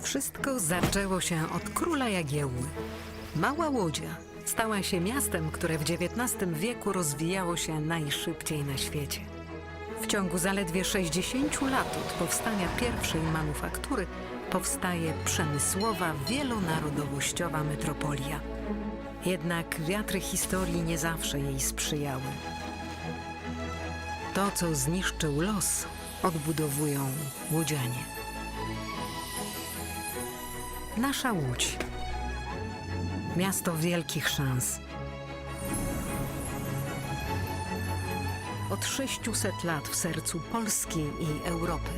Wszystko zaczęło się od króla Jagiełły. Mała Łodzia stała się miastem, które w XIX wieku rozwijało się najszybciej na świecie. W ciągu zaledwie 60 lat od powstania pierwszej manufaktury powstaje przemysłowa, wielonarodowościowa metropolia. Jednak wiatry historii nie zawsze jej sprzyjały. To, co zniszczył los, odbudowują łodzianie. Nasza Łódź. Miasto wielkich szans. Od 600 lat w sercu Polski i Europy.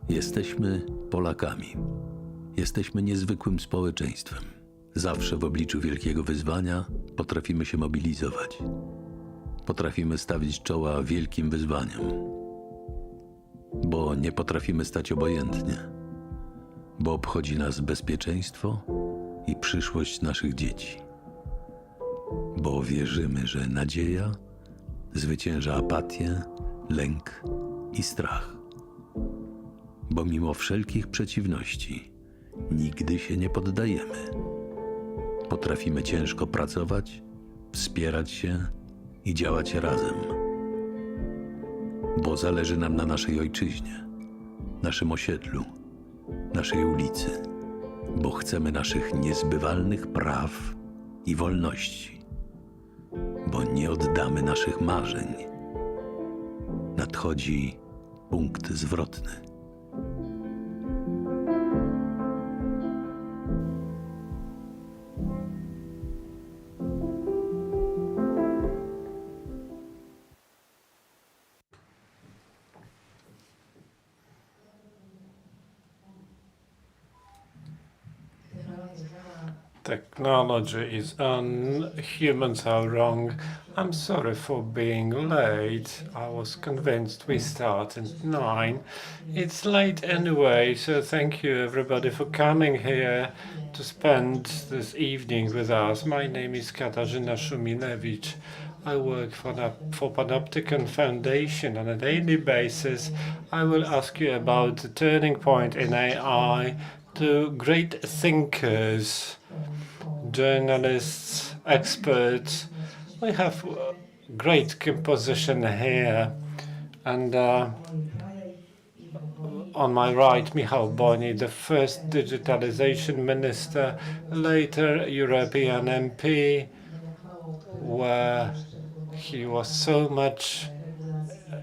Jesteśmy Polakami. Jesteśmy niezwykłym społeczeństwem. Zawsze w obliczu wielkiego wyzwania potrafimy się mobilizować. Potrafimy stawić czoła wielkim wyzwaniom. Bo nie potrafimy stać obojętnie. Bo obchodzi nas bezpieczeństwo i przyszłość naszych dzieci. Bo wierzymy, że nadzieja zwycięża apatię, lęk i strach. Bo mimo wszelkich przeciwności nigdy się nie poddajemy. Potrafimy ciężko pracować, wspierać się i działać razem. Bo zależy nam na naszej ojczyźnie, naszym osiedlu, naszej ulicy. Bo chcemy naszych niezbywalnych praw i wolności. Bo nie oddamy naszych marzeń. Nadchodzi punkt zwrotny. Technology is on, humans are wrong. I'm sorry for being late. I was convinced we start at 9. It's late anyway, so thank you everybody for coming here to spend this evening with us. My name is Katarzyna Szymielewicz. I work for Panoptykon Foundation on a daily basis. I will ask you about the turning point in AI to great thinkers, journalists, experts. We have great composition here. And on my right, Michał Boni, the first digitalization minister, later European MP, where he was so much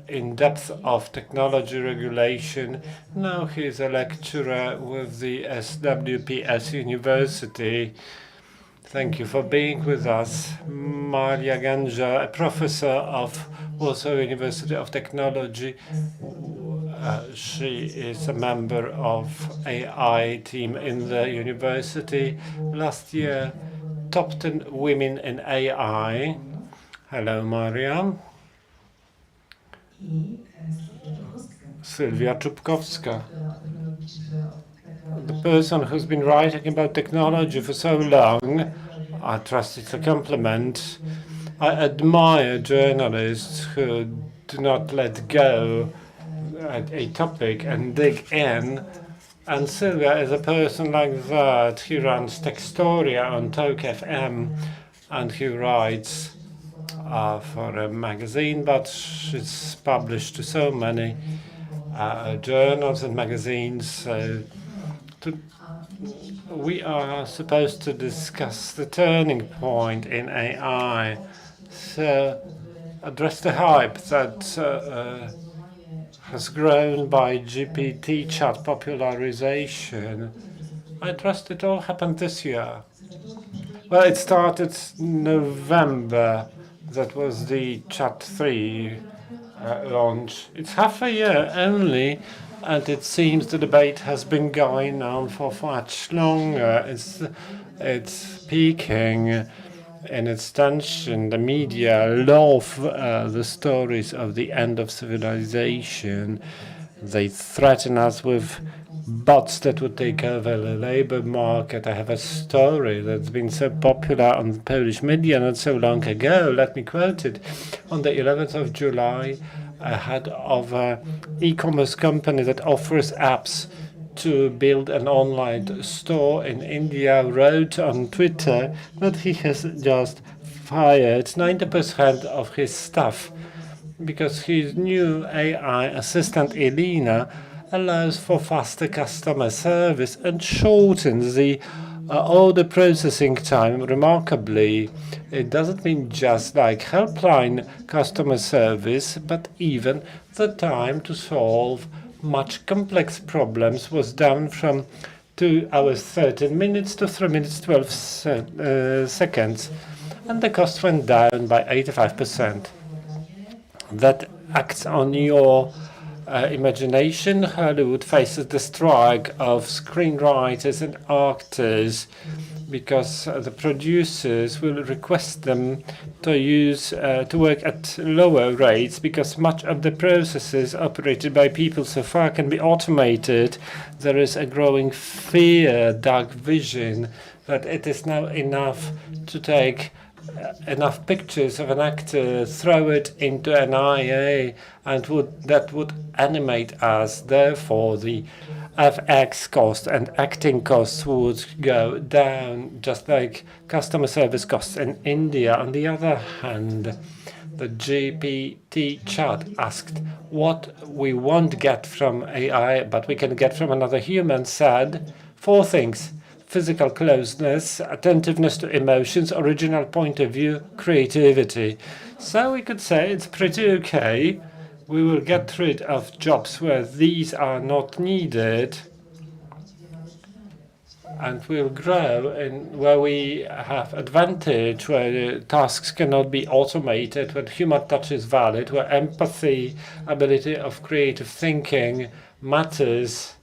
in depth of technology regulation. Now he is a lecturer with the SWPS University. Thank you for being with us. Maria Ganhza, a professor of Warsaw University of Technology. She is a member of AI team in the university. Last year, top 10 women in AI. Hello, Maria. Sylwia Czubkowska, the person who's been writing about technology for so long. I trust it's a compliment. I admire journalists who do not let go at a topic and dig in. And Sylvia is a person like that. He runs Textoria on Tok FM and he writes for a magazine, but she's published so many journals and magazines. We are supposed to discuss the turning point in AI. So address the hype that has grown by GPT chat popularization. I trust it all happened this year. Well, it started November. That was the Chat 3 launch. It's half a year only, and it seems the debate has been going on for much longer. It's peaking in its tension. The media love the stories of the end of civilization. They threaten us with bots that would take over the labor market. I have a story that's been so popular on the Polish media not so long ago. Let me quote it. On the 11th of July, head of an e-commerce company that offers apps to build an online store in India, wrote on Twitter that he has just fired 90% of his staff because his new AI assistant Elena allows for faster customer service and shortens the order processing time remarkably. It doesn't mean just like helpline customer service, but even the time to solve much complex problems was down from 2 hours 13 minutes to 3 minutes 12 seconds, and the cost went down by 85%. That acts on your imagination. Hollywood faces the strike of screenwriters and actors because the producers will request them to work at lower rates because much of the processes operated by people so far can be automated. There is a growing fear, dark vision, that it is now enough to take enough pictures of an actor, throw it into an IA, and that would animate us. Therefore, the FX cost and acting costs would go down, just like customer service costs in India. On the other hand, the GPT chat asked what we won't get from AI, but we can get from another human, said 4 things: physical closeness, attentiveness to emotions, original point of view, creativity. So we could say it's pretty okay. We will get rid of jobs where these are not needed, and we'll grow in where we have advantage, where tasks cannot be automated, where human touch is valid, where empathy, ability of creative thinking matters.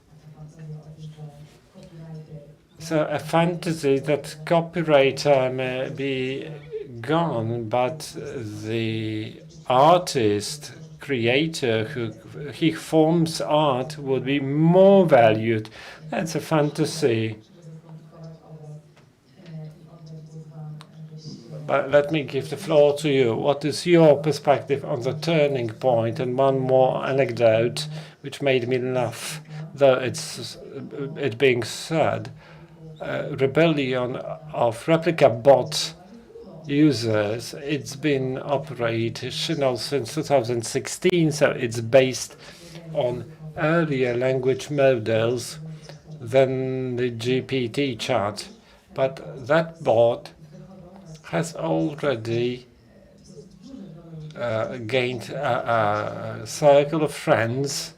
So a fantasy that copyright may be gone, but the artist, creator he forms art would be more valued. That's a fantasy. But let me give the floor to you. What is your perspective on the turning point? And one more anecdote which made me laugh, though it being said. Rebellion of replica bot users. It's been operational since 2016, so it's based on earlier language models than the GPT chat. But that bot has already gained a circle of friends,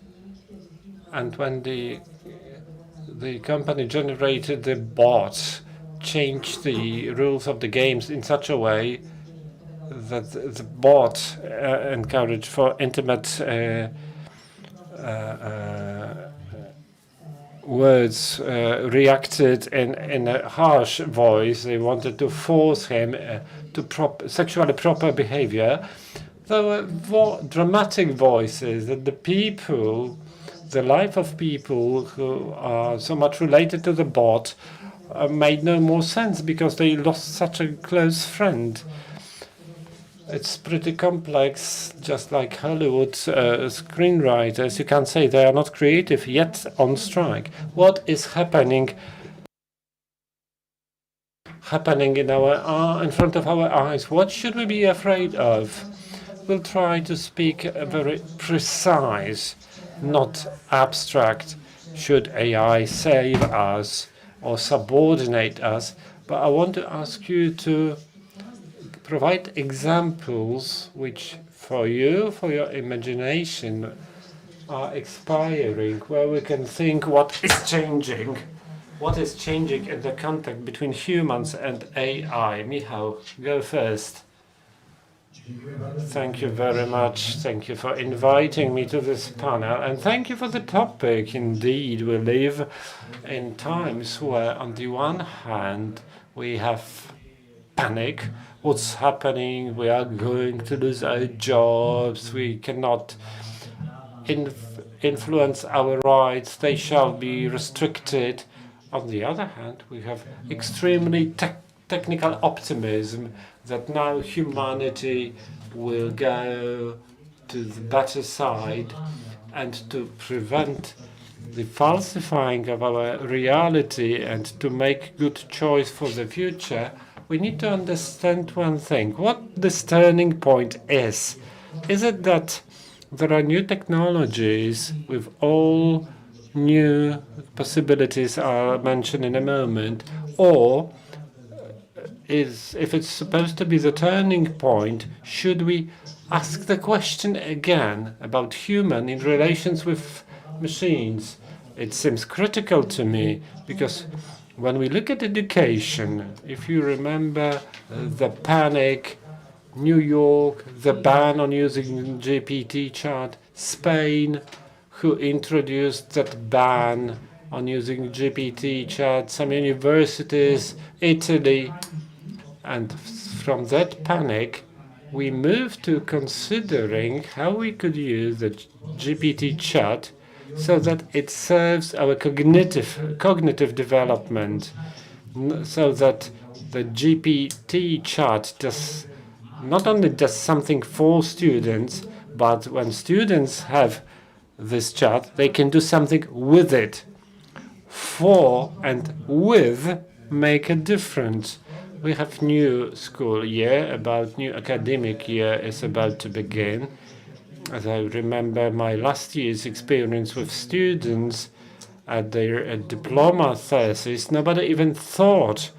and when the company generated the bot, changed the rules of the games in such a way that the bot encouraged for intimate words, reacted in a harsh voice. They wanted to force him to sexually proper behavior. There were dramatic voices that the life of people who are so much related to the bot made no more sense because they lost such a close friend. It's pretty complex, just like Hollywood screenwriters. You can say they are not creative, yet on strike. What is happening in front of our eyes? What should we be afraid of? We'll try to speak very precise, not abstract. Should AI save us or subordinate us? But I want to ask you to provide examples which for your imagination are expiring, where we can think what is changing in the contact between humans and AI. Michał, go first. Thank you very much. Thank you for inviting me to this panel, and thank you for the topic. Indeed, we live in times where, on the one hand, we have panic. What's happening? We are going to lose our jobs. We cannot influence our rights. They shall be restricted. On the other hand, we have extremely technical optimism that now humanity will go to the better side and to prevent the falsifying of our reality and to make good choice for the future, we need to understand one thing, what this turning point is. Is it that there are new technologies with all new possibilities are mentioned in a moment, or if it's supposed to be the turning point, should we ask the question again about human in relations with machines? It seems critical to me, because when we look at education, if you remember the panic, New York, the ban on using GPT chat, Spain, who introduced that ban on using GPT chat, some universities, Italy, and from that panic, we moved to considering how we could use the GPT chat so that it serves our cognitive development, so that the GPT chat does not only does something for students, but when students have this chat, they can do something with it. For and with make a difference. We have new school year, new academic year is about to begin. As I remember my last year's experience with students at their diploma thesis, nobody even thought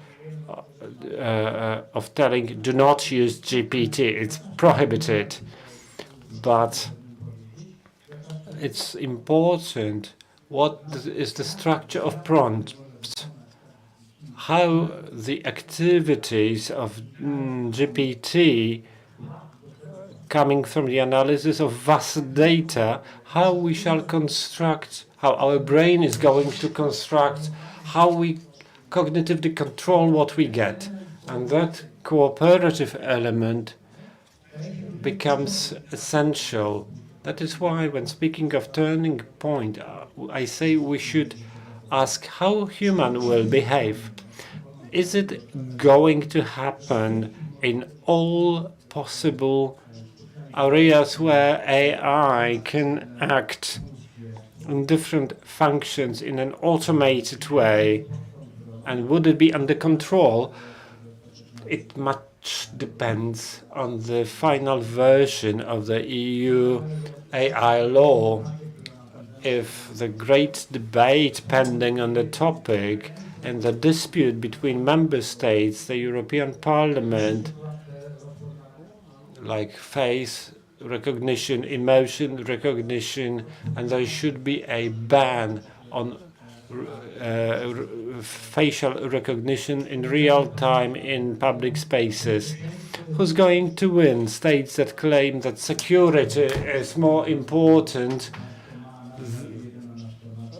of telling, do not use GPT, it's prohibited. But it's important what is the structure of prompts, how the activities of GPT coming from the analysis of vast data, how we shall construct, how our brain is going to construct, how we cognitively control what we get. And that cooperative element becomes essential. That is why when speaking of turning point, I say we should ask how human will behave. Is it going to happen in all possible areas where AI can act in different functions in an automated way? And would it be under control? It much depends on the final version of the EU AI law. If the great debate pending on the topic and the dispute between member states, the European Parliament, like face recognition, emotion recognition, and there should be a ban on facial recognition in real time in public spaces. Who's going to win? States that claim that security is more important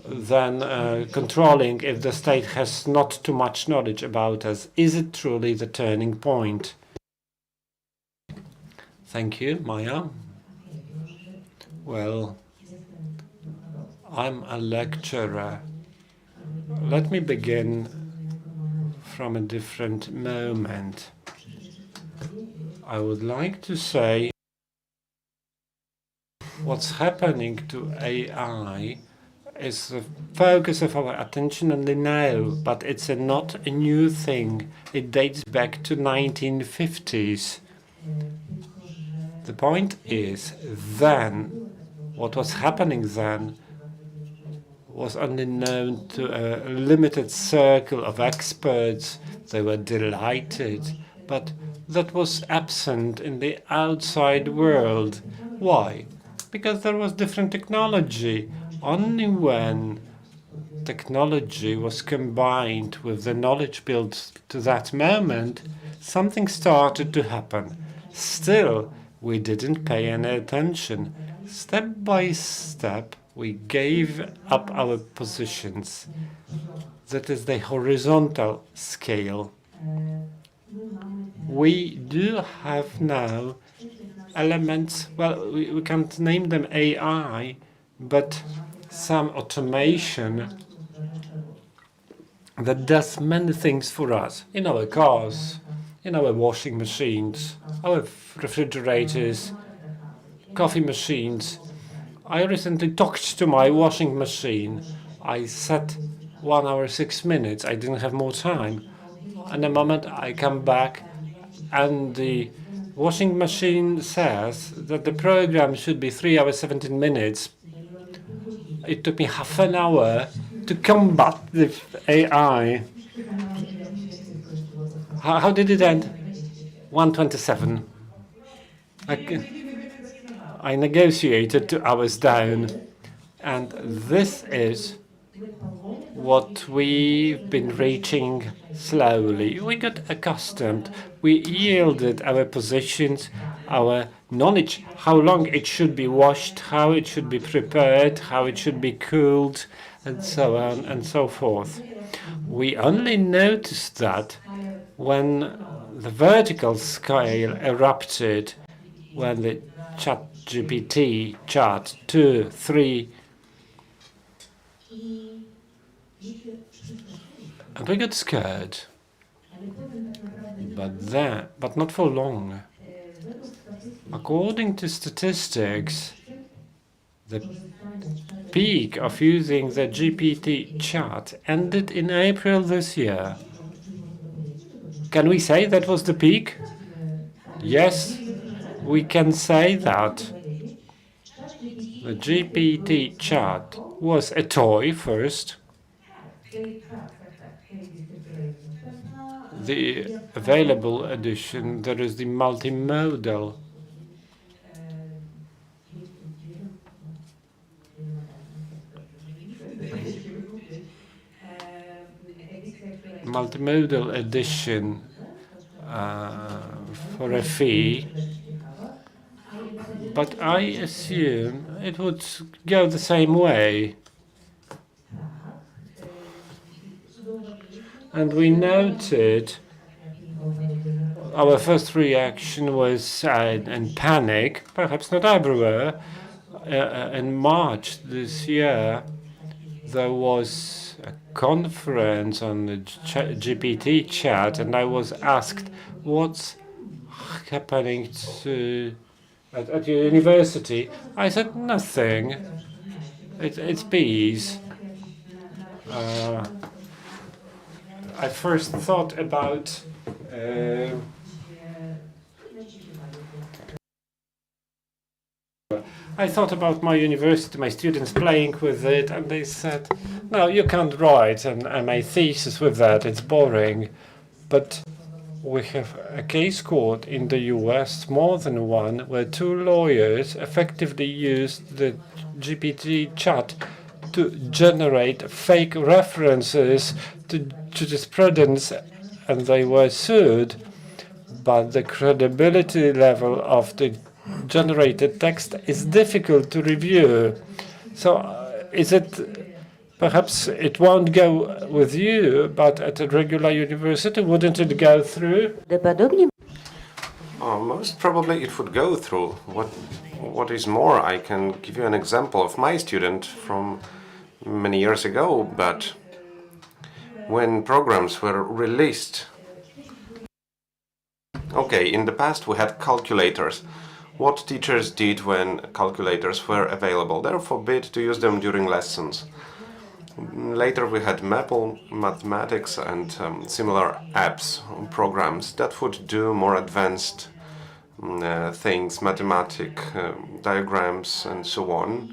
than controlling if the state has not too much knowledge about us. Is it truly the turning point? Thank you, Maya. Well, I'm a lecturer. Let me begin from a different moment. I would like to say what's happening to AI is the focus of our attention only now, but it's not a new thing. It dates back to 1950s. The point is, then, what was happening then was only known to a limited circle of experts. They were delighted, but that was absent in the outside world. Why? Because there was different technology. Only when technology was combined with the knowledge built to that moment, something started to happen. Still, we didn't pay any attention. Step by step, we gave up our positions. That is the horizontal scale. We do have now elements, well, we can't name them AI, but some automation that does many things for us in our cars, in our washing machines, our refrigerators, coffee machines. I recently talked to my washing machine. I set 1 hour 6 minutes. I didn't have more time. In a moment I come back and the washing machine says that the program should be 3 hours 17 minutes. It took me half an hour to combat the AI. How did it end? 1:27. I negotiated 2 hours down, and this is what we've been reaching slowly. We got accustomed. We yielded our positions, our knowledge, how long it should be washed, how it should be prepared, how it should be cooled, and so on and so forth. We only noticed that when the vertical scale erupted, when the ChatGPT, Chat 2, 3, and we got scared. But not for long. According to statistics, the peak of using the GPT chat ended in April this year. Can we say that was the peak? Yes, we can say that. The GPT chat was a toy first. The available edition, there is the multimodal. Multimodal edition for a fee, but I assume it would go the same way. And we noted our first reaction was in panic, perhaps not everywhere. In March this year, there was a conference on the GPT chat, and I was asked what's happening at your university. I said nothing. It's peace. I first thought about my university, my students playing with it, and they said, "No, you can't write an MA thesis with that. It's boring." But we have a case court in the US, more than one, where 2 lawyers effectively used the GPT chat to generate fake references to jurisprudence, and they were sued. But the credibility level of the generated text is difficult to review. So is it, perhaps it won't go with you, but at a regular university, wouldn't it go through? Most probably it would go through. What is more, I can give you an example of my student from many years ago, but when programs were released. Okay, in the past we had calculators. What teachers did when calculators were available? They were forbid to use them during lessons. Later we had Maple, mathematics, and similar apps, programs that would do more advanced things, mathematic diagrams and so on.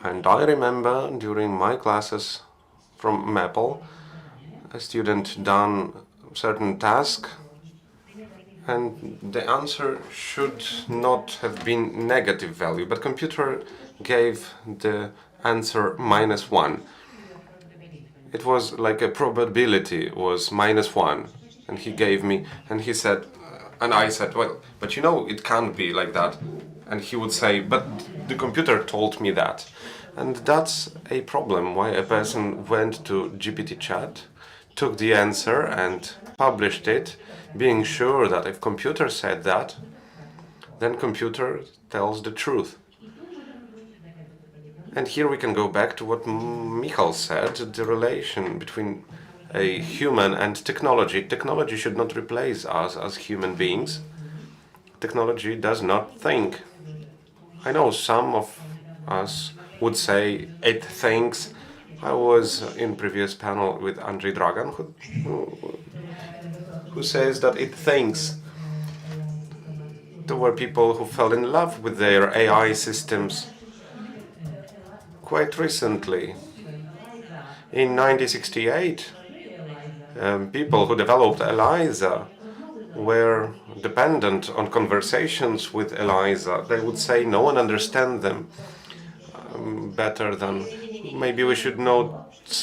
And I remember during my classes from Maple, a student done certain task, and the answer should not have been negative value, but computer gave the answer -1. It was like a probability was -1, and he gave me, and he said, and I said, well, but you know, it can't be like that. And he would say, but the computer told me that. And that's a problem, why a person went to GPT chat, took the answer and published it, being sure that if computer said that, then computer tells the truth. And here we can go back to what Michał said, the relation between a human and technology. Technology should not replace us as human beings. technology does not think. I know some of us would say it thinks. I was in previous panel with Andrzej Dragan, who says that it thinks. There were people who fell in love with their AI systems quite recently. In 1968, people who developed ELIZA were dependent on conversations with ELIZA. They would say no one understands them better than maybe we should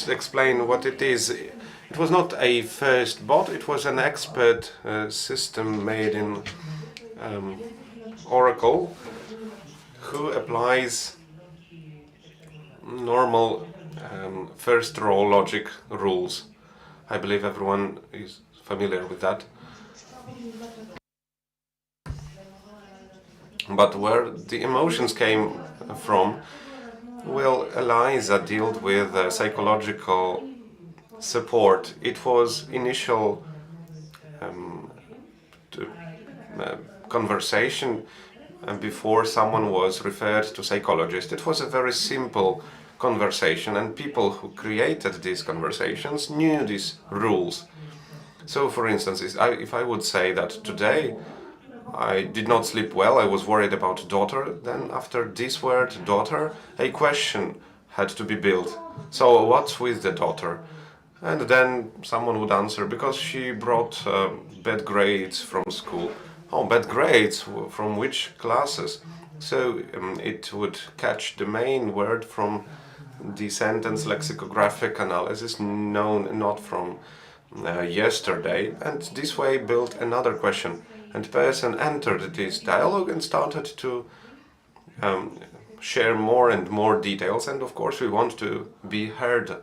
explain what it is. It was not a first bot, it was an expert system made in Oracle who applies normal first row logic rules. I believe everyone is familiar with that. But where the emotions came from, well, ELIZA dealt with psychological support. It was initial conversation before someone was referred to psychologist. It was a very simple conversation, and people who created these conversations knew these rules. So, for instance, if I would say that today I did not sleep well, I was worried about daughter, then after this word daughter, a question had to be built. So what's with the daughter? And then someone would answer, because she brought bad grades from school. Oh, bad grades? From which classes? So it would catch the main word from the sentence lexicographic analysis, known not from yesterday, and this way built another question. And person entered this dialogue and started to share more and more details, and of course we want to be heard.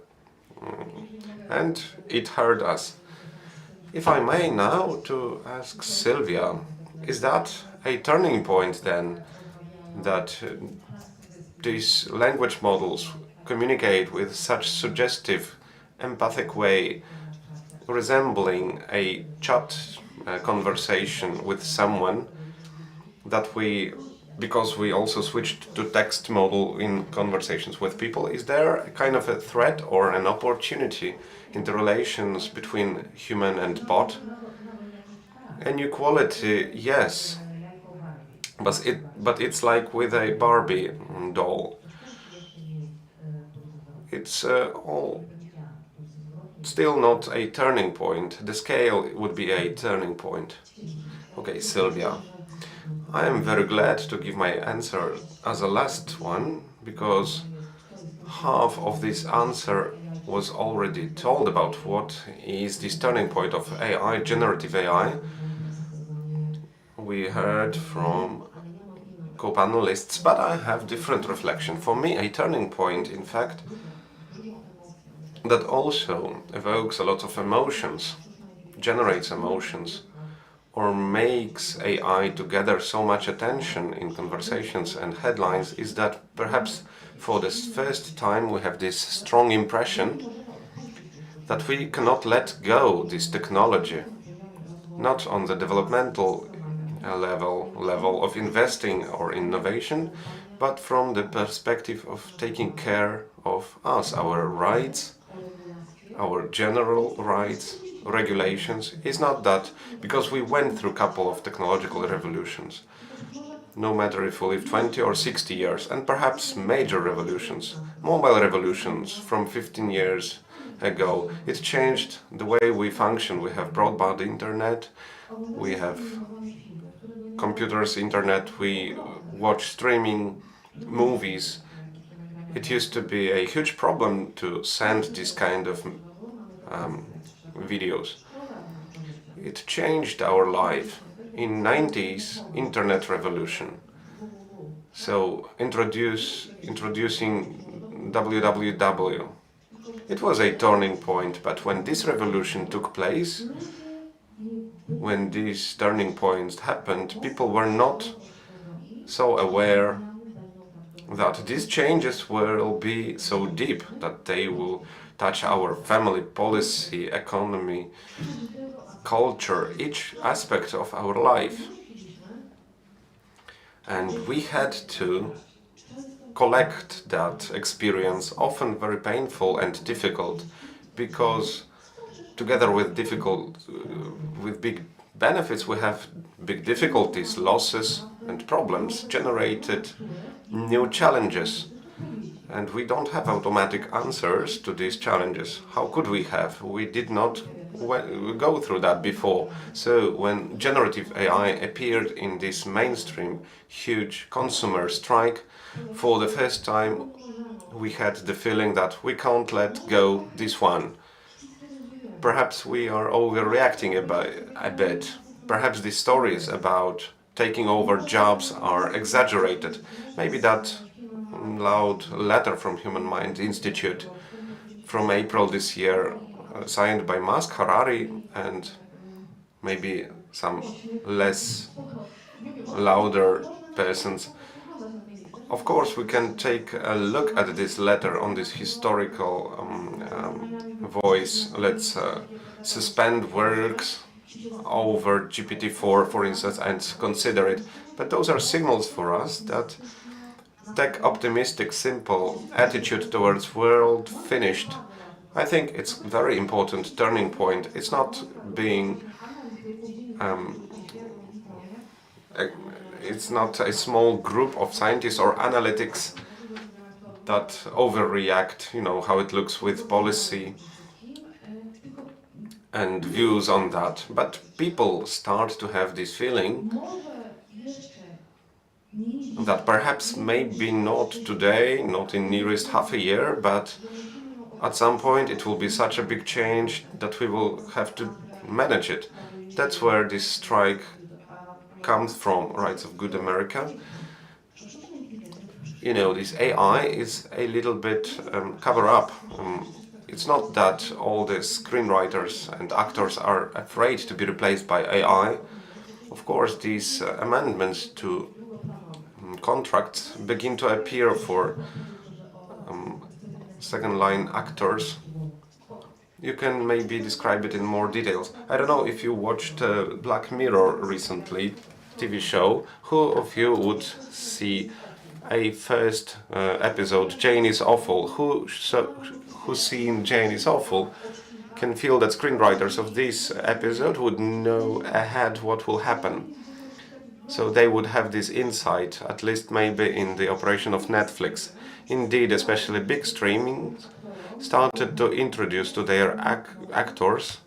And it heard us. If I may now to ask Sylvia, is that a turning point then, that these language models communicate with such suggestive, empathic way, resembling a chat conversation with someone, that because we also switched to text model in conversations with people, is there a kind of a threat or an opportunity in the relations between human and bot? Inequality, yes, but it's like with a Barbie doll. It's all still not a turning point. The scale would be a turning point. Okay, Sylvia, I am very glad to give my answer as a last one, because half of this answer was already told about what is this turning point of AI, generative AI. We heard from co-panelists, but I have different reflection. For me, a turning point, in fact, that also evokes a lot of emotions, generates emotions, or makes AI to gather so much attention in conversations and headlines, is that perhaps for the first time we have this strong impression that we cannot let go this technology, not on the developmental level of investing or innovation, but from the perspective of taking care of us, our rights, our general rights, regulations. Is not that because we went through a couple of technological revolutions, no matter if we live 20 or 60 years, and perhaps major revolutions, mobile revolutions from 15 years ago. It changed the way we function. We have broadband internet, we have computers, internet, we watch streaming movies. It used to be a huge problem to send this kind of videos. It changed our life. In 90s, internet revolution. So introducing www. It was a turning point, but when this revolution took place, when these turning points happened, people were not so aware that these changes will be so deep that they will touch our family, policy, economy, culture, each aspect of our life. And we had to collect that experience, often very painful and difficult, because together with big benefits, we have big difficulties, losses and problems generated new challenges. And we don't have automatic answers to these challenges. How could we have? We did not go through that before. So when generative AI appeared in this mainstream huge consumer strike, for the first time we had the feeling that we can't let go this one. Perhaps we are overreacting a bit. Perhaps the stories about taking over jobs are exaggerated. Maybe that loud letter from Human Mind Institute from April this year, signed by Musk, Harari, and maybe some less louder persons. Of course, we can take a look at this letter on this historical voice. Let's suspend works over GPT-4, for instance, and consider it. But those are signals for us that tech optimistic, simple attitude towards world finished. I think it's very important turning point. It's not being it's not a small group of scientists or analytics that overreact, you know, how it looks with policy and views on that. But people start to have this feeling that perhaps maybe not today, not in nearest half a year, but at some point it will be such a big change that we will have to manage it. That's where this strike comes from, Rights of Good America. You know, this AI is a little bit cover up. It's not that all the screenwriters and actors are afraid to be replaced by AI. Of course, these amendments to contracts begin to appear for second-line actors. You can maybe describe it in more details. I don't know if you watched Black Mirror recently, TV show. Who of you would see a first episode, Jane is Awful? Who's seen Jane is Awful can feel that screenwriters of this episode would know ahead what will happen. So they would have this insight, at least maybe in the operation of Netflix. Indeed, especially big streaming started to introduce to their actors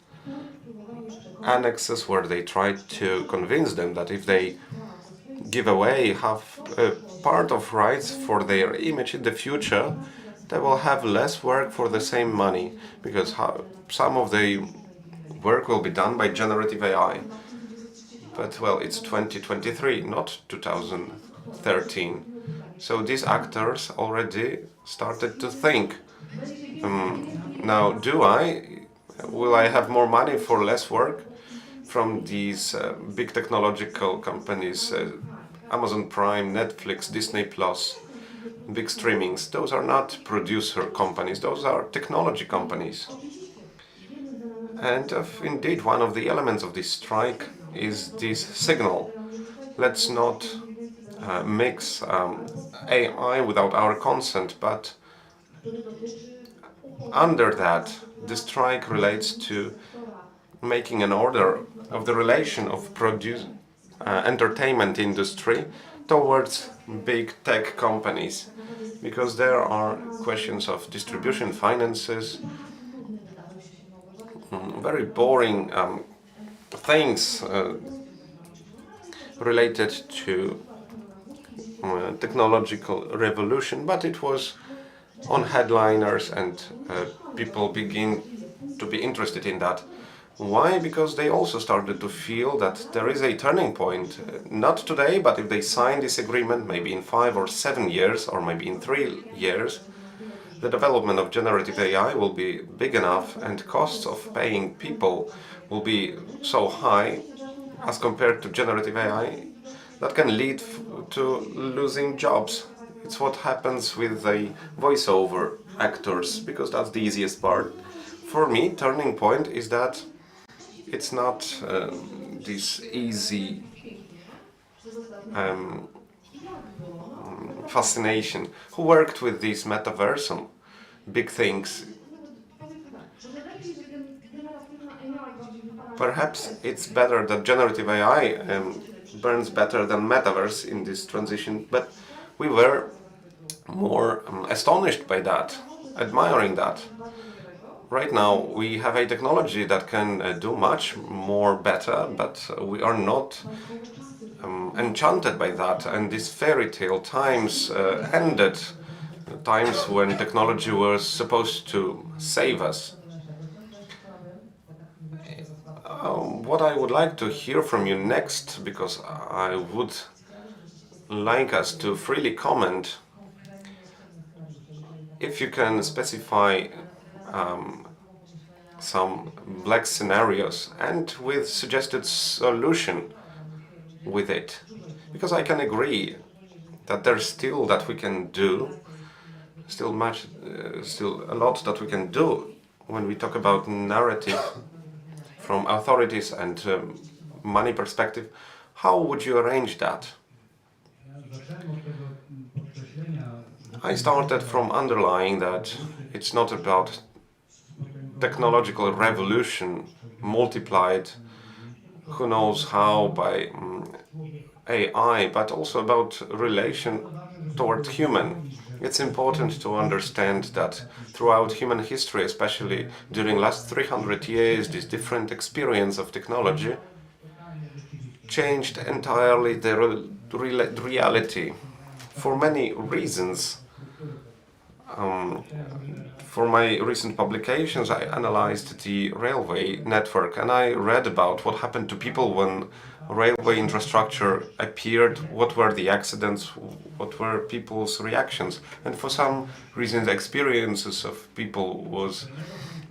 annexes where they tried to convince them that if they give away half part of rights for their image in the future, they will have less work for the same money, because some of the work will be done by generative AI. But well, it's 2023, not 2013. So these actors already started to think, now will I have more money for less work from these big technological companies, Amazon Prime, Netflix, Disney Plus, big streamings? Those are not producer companies, those are technology companies. And indeed, one of the elements of this strike is this signal. Let's not mix AI without our consent, but under that, the strike relates to making an order of the relation of entertainment industry towards big tech companies, because there are questions of distribution, finances, very boring things related to technological revolution, but it was on headliners and people begin to be interested in that. Why? Because they also started to feel that there is a turning point, not today, but if they sign this agreement, maybe in 5 or 7 years, or maybe in 3 years, the development of generative AI will be big enough and costs of paying people will be so high as compared to generative AI that can lead to losing jobs. It's what happens with the voiceover actors, because that's the easiest part. For me, turning point is that it's not this easy fascination. Who worked with these metaversal big things? Perhaps it's better that generative AI burns better than metaverse in this transition, but we were more astonished by that, admiring that. Right now we have a technology that can do much more better, but we are not enchanted by that, and these fairy tale times ended, times when technology was supposed to save us. What I would like to hear from you next, because I would like us to freely comment, if you can specify some black scenarios and with suggested solution with it, because I can agree that there's still that we can do, still a lot that we can do when we talk about narrative from authorities and money perspective. How would you arrange that? I started from underlying that it's not about technological revolution multiplied who knows how by AI, but also about relation toward human. It's important to understand that throughout human history, especially during last 300 years, this different experience of technology changed entirely the reality for many reasons. For my recent publications, I analyzed the railway network and I read about what happened to people when railway infrastructure appeared, what were the accidents, what were people's reactions. And for some reasons, the experiences of people was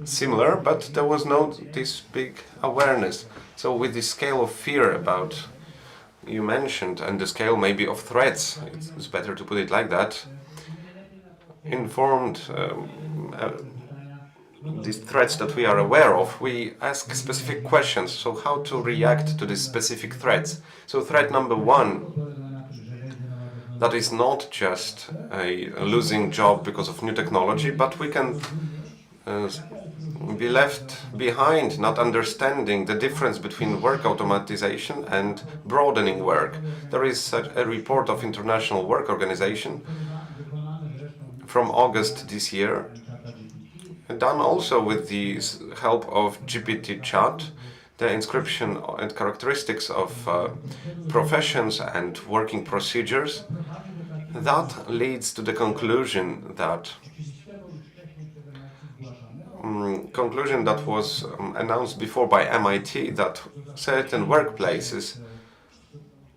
similar, but there was no this big awareness. So with the scale of fear about you mentioned, and the scale maybe of threats, it's better to put it like that, informed these threats that we are aware of, we ask specific questions. So how to react to these specific threats? So threat number one, that is not just a losing job because of new technology, but we can be left behind not understanding the difference between work automatization and broadening work. There is a report of International Work Organization from August this year, done also with the help of GPT chat, the inscription and characteristics of professions and working procedures. That leads to the conclusion that was announced before by MIT, that certain workplaces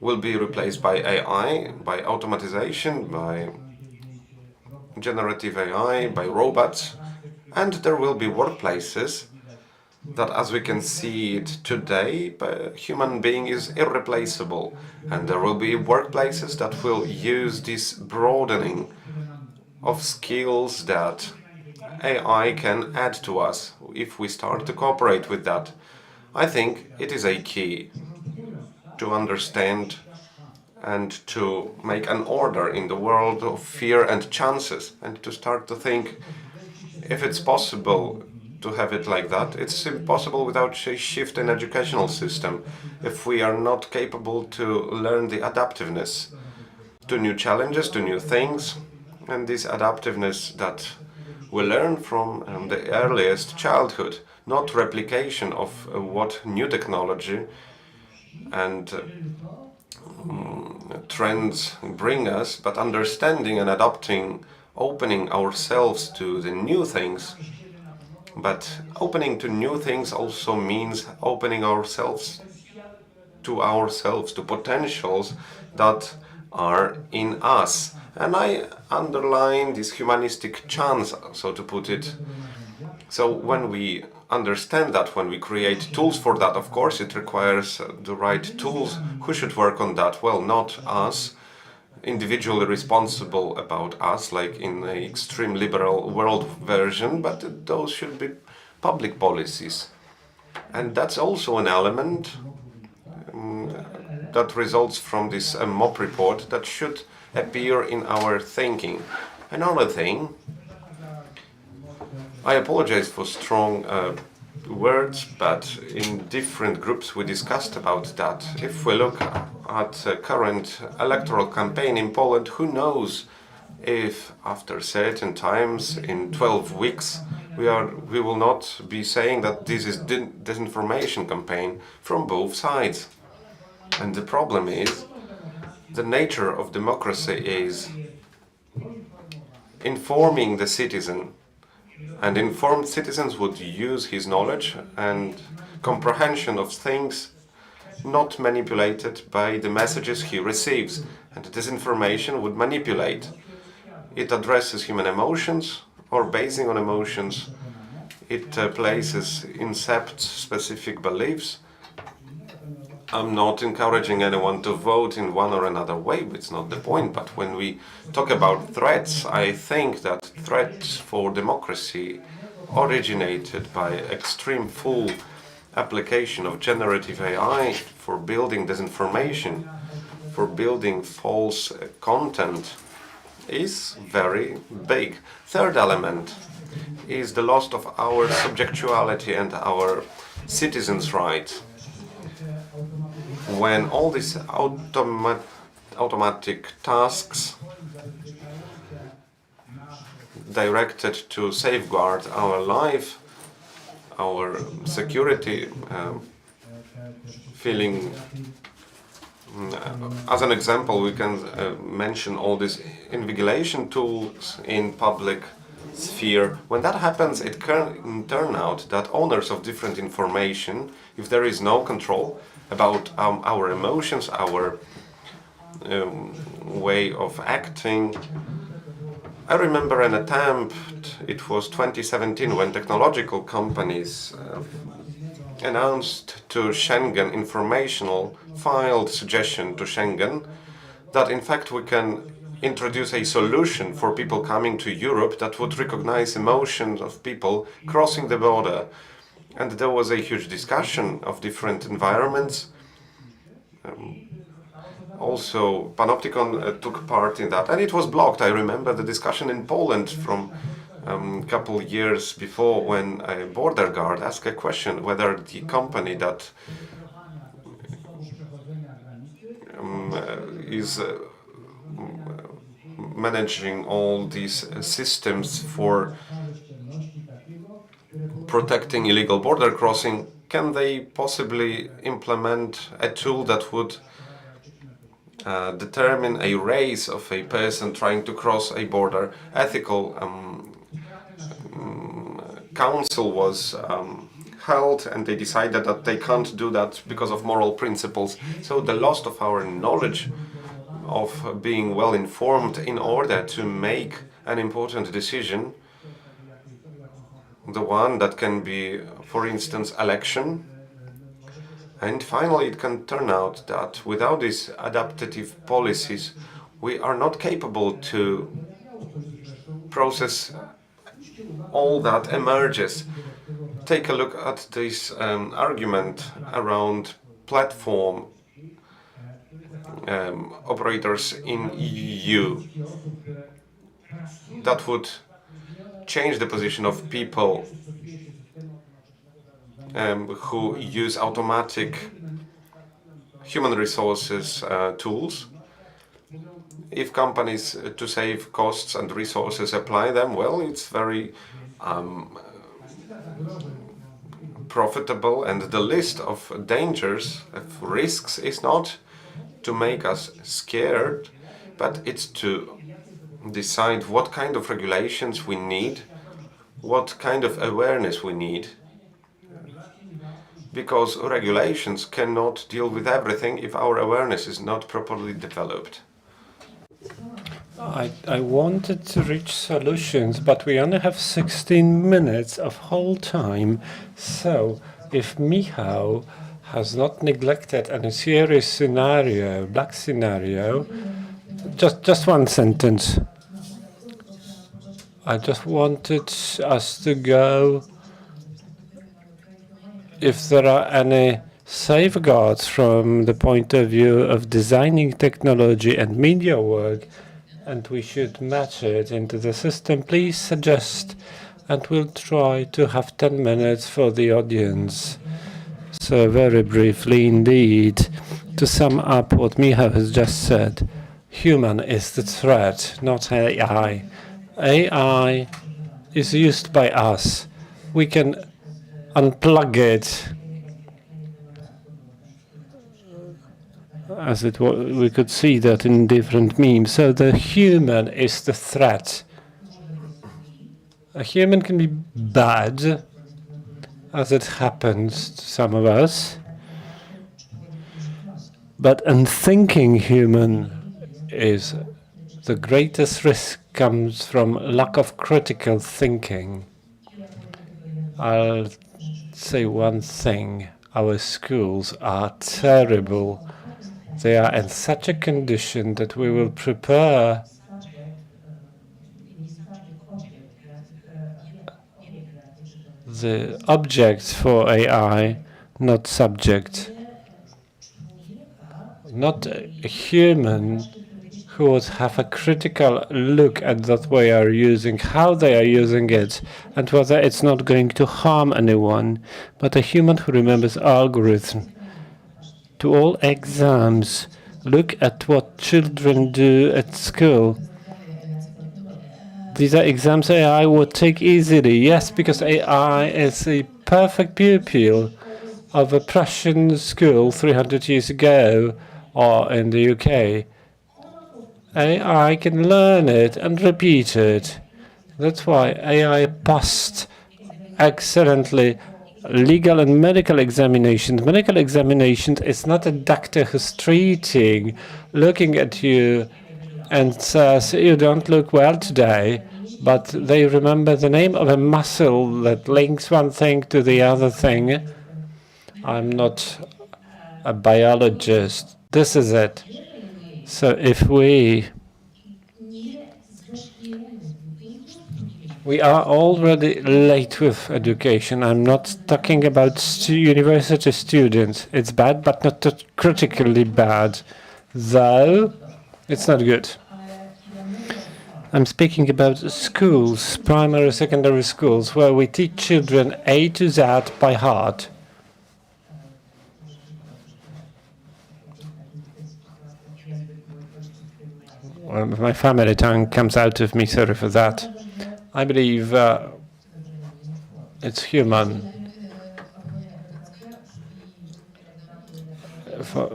will be replaced by AI, by automatization, by generative AI, by robots, and there will be workplaces that, as we can see it today, a human being is irreplaceable, and there will be workplaces that will use this broadening of skills that AI can add to us if we start to cooperate with that. I think it is a key to understand and to make an order in the world of fear and chances, and to start to think if it's possible to have it like that. It's impossible without a shift in educational system, if we are not capable to learn the adaptiveness to new challenges, to new things, and this adaptiveness that we learn from the earliest childhood, not replication of what new technology and trends bring us, but understanding and adapting, opening ourselves to the new things. But opening to new things also means opening ourselves, to potentials that are in us. And I underline this humanistic chance, so to put it. So when we understand that, when we create tools for that, of course it requires the right tools. Who should work on that? Well, not us, individually responsible about us, like in an extreme liberal world version, but those should be public policies. And that's also an element that results from this MOP report that should appear in our thinking. Another thing, I apologize for strong words, but in different groups we discussed about that. If we look at current electoral campaign in Poland, who knows if after certain times in 12 weeks we will not be saying that this is disinformation campaign from both sides. And the problem is the nature of democracy is informing the citizen, and informed citizens would use his knowledge and comprehension of things, not manipulated by the messages he receives. And disinformation would manipulate. It addresses human emotions, or basing on emotions. It places, incepts specific beliefs. I'm not encouraging anyone to vote in one or another way, it's not the point. But when we talk about threats, I think that threats for democracy originated by extreme full application of generative AI for building disinformation, for building false content, is very big. Third element is the loss of our subjectuality and our citizens' rights. When all these automatic tasks directed to safeguard our life, our security, feeling. As an example, we can mention all these invigilation tools in public sphere. When that happens, it can turn out that owners of different information, if there is no control about our emotions, our way of acting. I remember an attempt, it was 2017, when technological companies announced to Schengen informational filed suggestion to Schengen that in fact we can introduce a solution for people coming to Europe that would recognize emotions of people crossing the border. And there was a huge discussion of different environments. Also, Panoptykon took part in that, and it was blocked. I remember the discussion in Poland from a couple years before, when a border guard asked a question whether the company that is managing all these systems for protecting illegal border crossing, can they possibly implement a tool that would determine a race of a person trying to cross a border? Ethical council was held, and they decided that they can't do that because of moral principles. So the loss of our knowledge of being well informed in order to make an important decision, the one that can be, for instance, election. And finally, it can turn out that without these adaptive policies, we are not capable to process all that emerges. Take a look at this argument around platform operators in EU. That would change the position of people who use automatic human resources tools. If companies, to save costs and resources, apply them, well, it's very profitable, and the list of dangers, of risks, is not to make us scared, but it's to decide what kind of regulations we need, what kind of awareness we need, because regulations cannot deal with everything if our awareness is not properly developed. I wanted to reach solutions, but we only have 16 minutes of whole time. So if Michał has not neglected any serious scenario, black scenario, just one sentence. I just wanted us to go if there are any safeguards from the point of view of designing technology and media work, and we should match it into the system, please suggest, and we'll try to have 10 minutes for the audience. So very briefly indeed, to sum up what Michał has just said, human is the threat, not AI. AI is used by us. We can unplug it, as it was. We could see that in different memes. So the human is the threat. A human can be bad, as it happens to some of us, but unthinking human is the greatest risk comes from lack of critical thinking. I'll say one thing. Our schools are terrible. They are in such a condition that we will prepare the objects for AI, not subject. Not a human who would have a critical look at what we are using, how they are using it, and whether it's not going to harm anyone, but a human who remembers algorithm. To all exams, look at what children do at school. These are exams AI would take easily. Yes, because AI is a perfect pupil of a Prussian school 300 years ago, or in the UK. AI can learn it and repeat it. That's why AI passed excellently legal and medical examinations. Medical examinations is not a doctor who's treating, looking at you and says, you don't look well today, but they remember the name of a muscle that links one thing to the other thing. I'm not a biologist. This is it. So if we are already late with education. I'm not talking about university students. It's bad, but not critically bad, though it's not good. I'm speaking about schools, primary, secondary schools, where we teach children A to Z by heart. Well, my family tongue comes out of me, sorry for that. I believe it's human.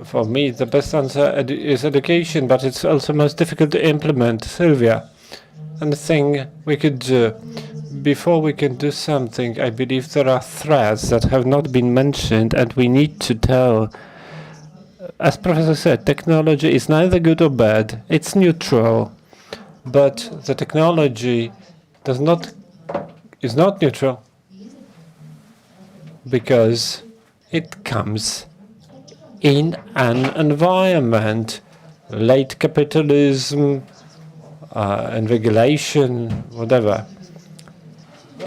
For me, the best answer is education, but it's also most difficult to implement. Sylvia, and the thing we could do, before we can do something, I believe there are threats that have not been mentioned, and we need to tell. As Professor said, technology is neither good or bad. It's neutral, but the technology is not neutral because it comes in an environment, late capitalism, and regulation, whatever.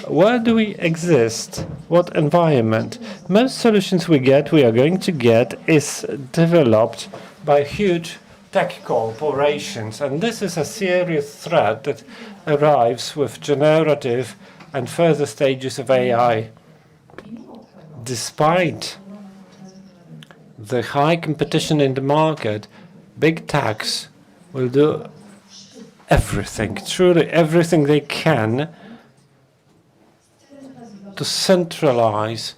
Where do we exist? What environment? Most solutions we are going to get, is developed by huge tech corporations, and this is a serious threat that arrives with generative and further stages of AI. Despite the high competition in the market, big techs will do everything, truly everything they can to centralize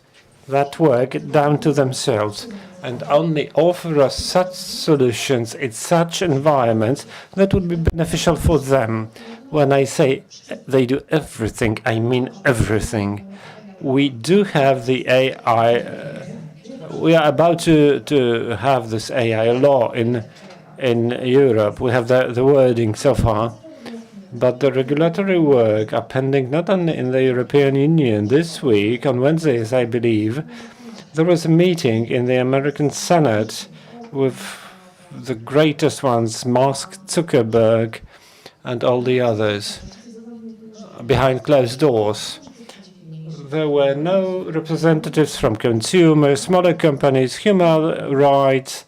that work down to themselves and only offer us such solutions in such environments that would be beneficial for them. When I say they do everything, I mean everything. We do have the AI. We are about to have this AI law in Europe. We have the wording so far. But the regulatory work are pending not only in the European Union. This week, on Wednesdays, I believe, there was a meeting in the American Senate with the greatest ones, Musk, there were no representatives from consumers, smaller companies, human rights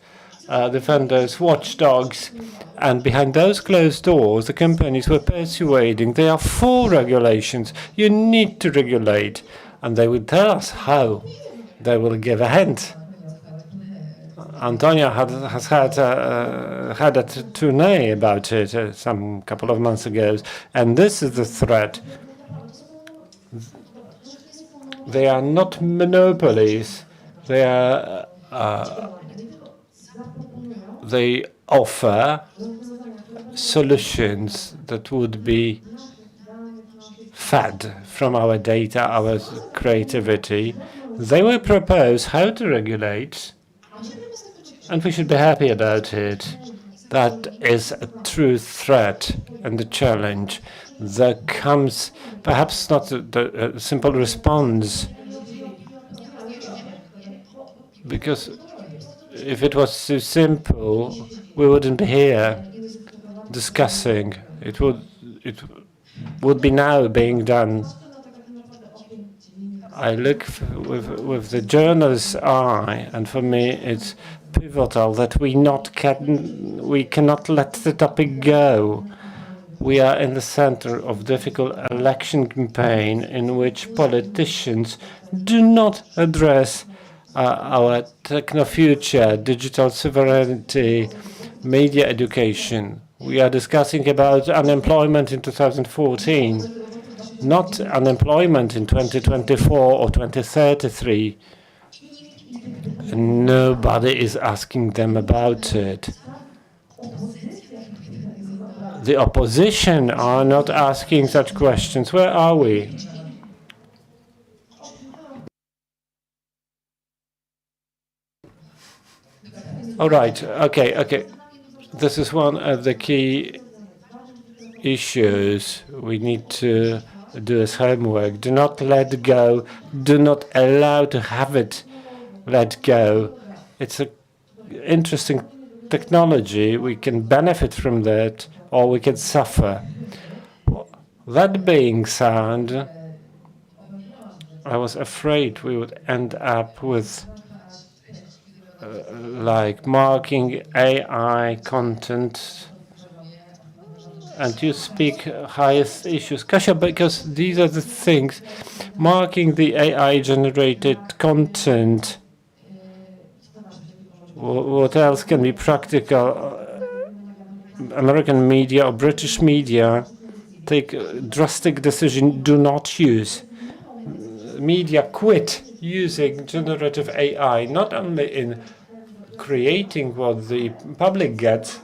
defenders, watchdogs, and behind those closed doors, the companies were persuading they are for regulations. You need to regulate, and they will tell us how. They will give a hint. Antonia has had a tournée about it some couple of months ago, and this is the threat. They are not monopolies. They are. They offer solutions that would be fed from our data, our creativity. They will propose how to regulate, and we should be happy about it. That is a true threat and a challenge. There comes perhaps not a simple response, because if it was so simple, we wouldn't be here discussing. It would be now being done. I look with the journalist's eye, and for me it's pivotal that we cannot let the topic go. We are in the center of difficult election campaign in which politicians do not address our techno-future, digital sovereignty, media education. We are discussing about unemployment in 2014, not unemployment in 2024 or 2033. Nobody is asking them about it. The opposition are not asking such questions. Where are we? All right, okay. This is one of the key issues we need to do as homework. Do not let go. Do not allow to have it let go. It's an interesting technology. We can benefit from that, or we can suffer. That being said, I was afraid we would end up with like marking AI content, and you speak highest issues. Kasia, because these are the things, marking the AI-generated content. What else can be practical? American media or British media take a drastic decision, do not use. Media quit using generative AI, not only in creating what the public gets.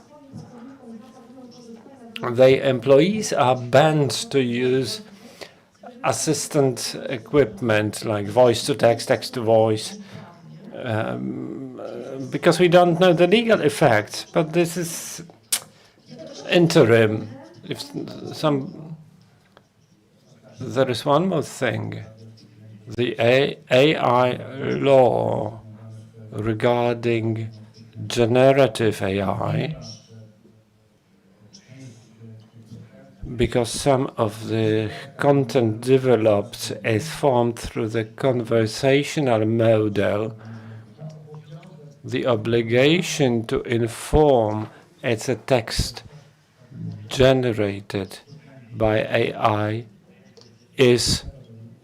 The employees are banned to use assistant equipment like voice to text, text to voice, because we don't know the legal effects. But this is interim. There is one more thing. The AI law regarding generative AI, because some of the content developed is formed through the conversational model, the obligation to inform it's a text generated by AI is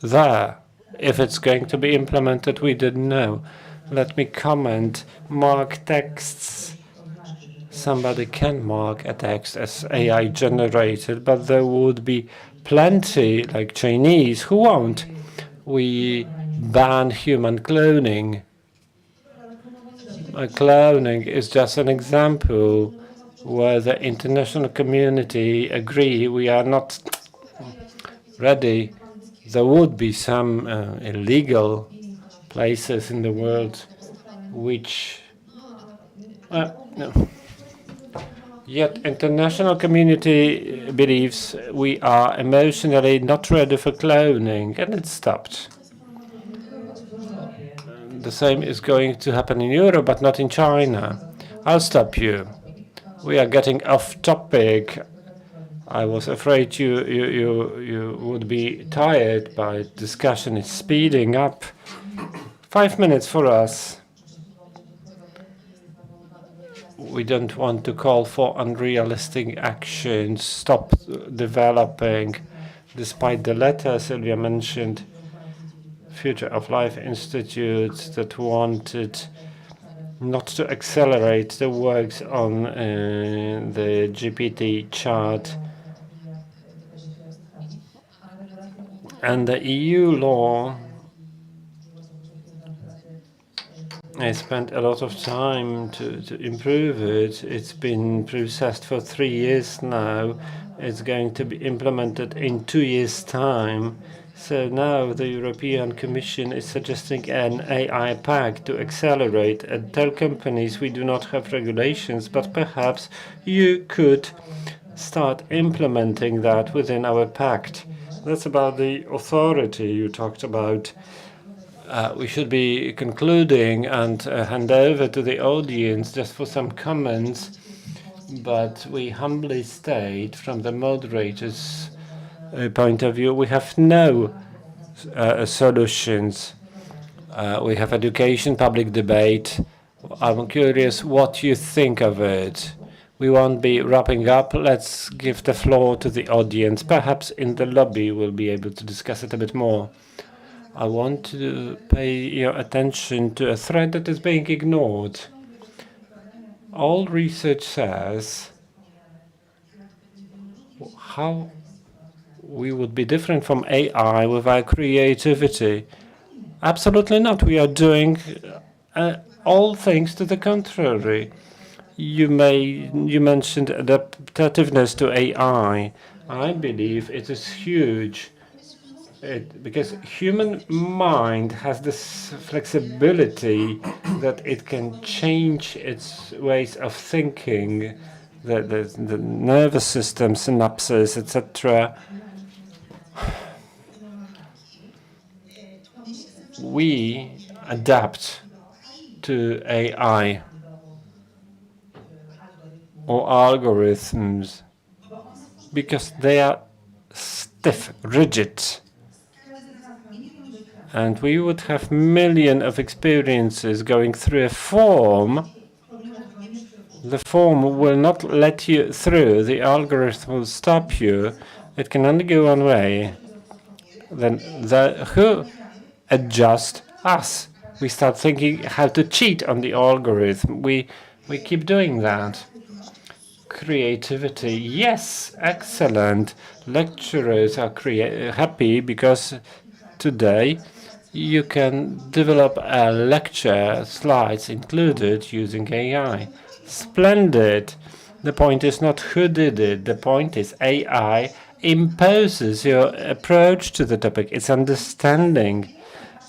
there. If it's going to be implemented, we didn't know. Let me comment. Mark texts. Somebody can mark a text as AI generated, but there would be plenty, like Chinese, who won't. We ban human cloning. Cloning is just an example where the international community agree we are not ready. There would be some illegal places in the world which no. Yet international community believes we are emotionally not ready for cloning, and it stopped. The same is going to happen in Europe, but not in China. I'll stop you. We are getting off topic. I was afraid you would be tired, but discussion is speeding up. 5 minutes for us. We don't want to call for unrealistic actions, stop developing. Despite the letter Sylvia mentioned, Future of Life Institute that wanted not to accelerate the works on the GPT chart. And the EU law, I spent a lot of time to improve it. It's been processed for 3 years now. It's going to be implemented in 2 years' time. So now the European Commission is suggesting an AI pact to accelerate and tell companies we do not have regulations, but perhaps you could start implementing that within our pact. That's about the authority you talked about. We should be concluding and hand over to the audience just for some comments, but we humbly state from the moderator's point of view, we have no solutions. We have education, public debate. I'm curious what you think of it. We won't be wrapping up. Let's give the floor to the audience. Perhaps in the lobby we'll be able to discuss it a bit more. I want to pay your attention to a thread that is being ignored. All research says how we would be different from AI with our creativity. Absolutely not. We are doing all things to the contrary. You mentioned adaptativeness to AI. I believe it is huge. Because human mind has this flexibility that it can change its ways of thinking, the nervous system, synapses, etc. We adapt to AI or algorithms because they are stiff, rigid. And we would have millions of experiences going through a form. The form will not let you through. The algorithm will stop you. It can only go one way. Then who adjust us? We start thinking how to cheat on the algorithm. We keep doing that. Creativity, yes, excellent. Lecturers are happy because today you can develop a lecture, slides included, using AI. Splendid. The point is not who did it. The point is AI imposes your approach to the topic, its understanding.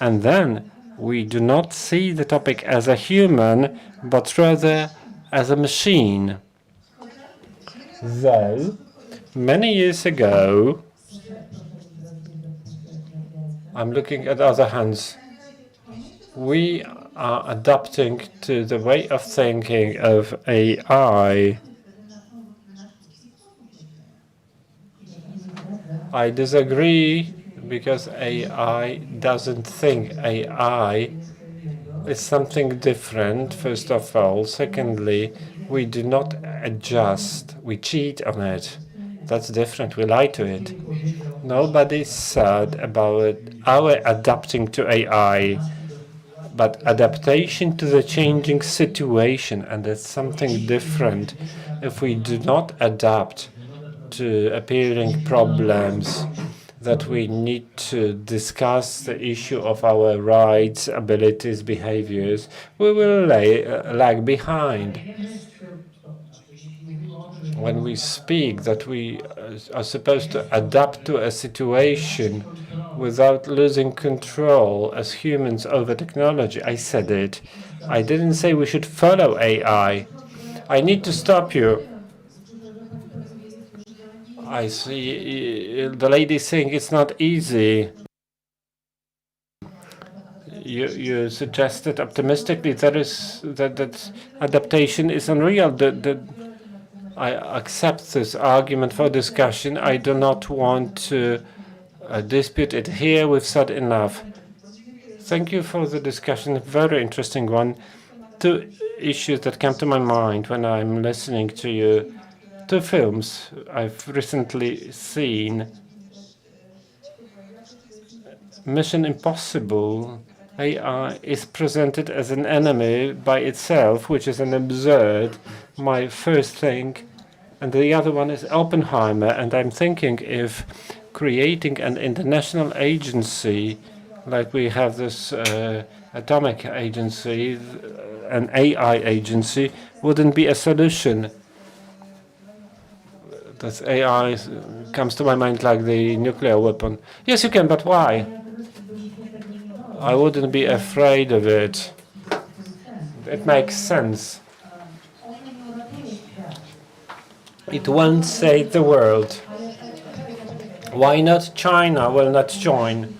And then we do not see the topic as a human, but rather as a machine. Though, many years ago, I'm looking at other hands. We are adapting to the way of thinking of AI. I disagree because AI doesn't think. AI is something different, first of all. Secondly, we do not adjust. We cheat on it. That's different. We lie to it. Nobody said about our adapting to AI, but adaptation to the changing situation, and that's something different. If we do not adapt to appearing problems, that we need to discuss the issue of our rights, abilities, behaviors, we will lag behind. When we speak that we are supposed to adapt to a situation without losing control as humans over technology, I said it. I didn't say we should follow AI. I need to stop you. I see the lady saying it's not easy. You suggested optimistically that adaptation is unreal. I accept this argument for discussion. I do not want to dispute it here. We've said enough. Thank you for the discussion, very interesting one. Two issues that come to my mind when I'm listening to you. Two films I've recently seen. Mission Impossible. AI is presented as an enemy by itself, which is an absurd, my first thing. And the other one is Oppenheimer. And I'm thinking if creating an international agency, like we have this atomic agency, an AI agency, wouldn't be a solution. That AI comes to my mind like the nuclear weapon. Yes, you can, but why? I wouldn't be afraid of it. It makes sense. It won't save the world. Why not China will not join?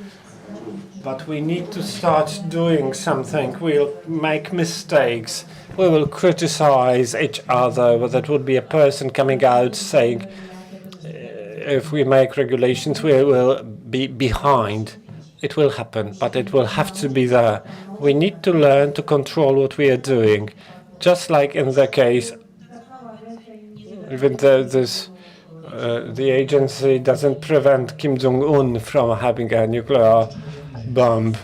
But we need to start doing something. We'll make mistakes. We will criticize each other. Well, that would be a person coming out saying, if we make regulations, we will be behind. It will happen, but it will have to be there. We need to learn to control what we are doing. Just like in the case, even though the agency doesn't prevent Kim Jong-un from having a nuclear bomb.